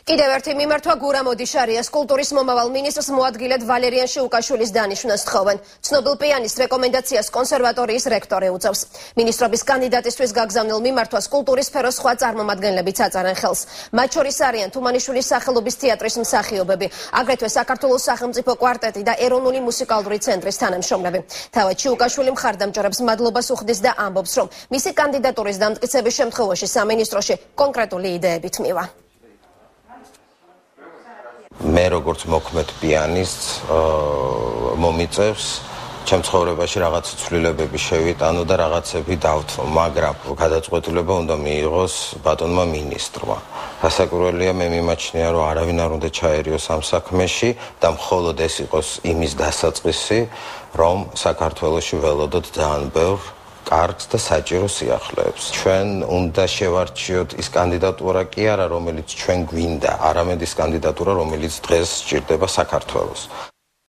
კიდევ ერთი მიმართვა გურამ ოდიშარიას კულტურის მომავალ მინისტრს მოადგილედ ვალერიან შიუკაშვილის დანიშვნას თხოვენ. ცნობილ პიანის რეკომენდაციას კონსერვატორიის რექტორი უწევს. მინისტრობის კანდიდატისთვის გაგზავნილ მიმართვას კულტურის სფეროს სხვა წარმომადგენლებიც აწარენ ხელს. მათ შორის არიან თუმანიშვილის სახელობის თეატრის მსახიობები, აგრეთვე საქართველოს სახელმწიფო კვარტეტი და ეროვნული მუსიკალური ცენტრის თანამშრომლები. თავად შიუკაშვილი მხარდამჭერებს მადლობას უხდის და ამბობს, რომ მისი კანდიდატურის დამტკიცების შემთხვევაში სამინისტროში კონკრეტული იდეები თმივა. მე როგორც მოქმედ პიანისტს მომიწევს ჩემ ცხოვრებაში რაღაც ცვლილებები შევიტანო და რაღაცები დავთვალო, მაგრამ გადაწყვეტილება უნდა მიიღოს ბატონმა მინისტრმა. გასაკვირველია, მე მიმაჩნია, რომ არავინ არ უნდა ჩაერიოს ამ საქმეში და მხოლოდ ეს იყოს იმის დასაწყისი, რომ საქართველოში ველოდოთ ძალიან ბევრ კარგს და საჭირო სიახლეებს. ჩვენ უნდა შევარჩიოთ ის კანდიდატურა კი არა, რომელიც ჩვენ გვინდა, არამედ ის კანდიდატურა, რომელიც დღეს სჭირდება საქართველოს.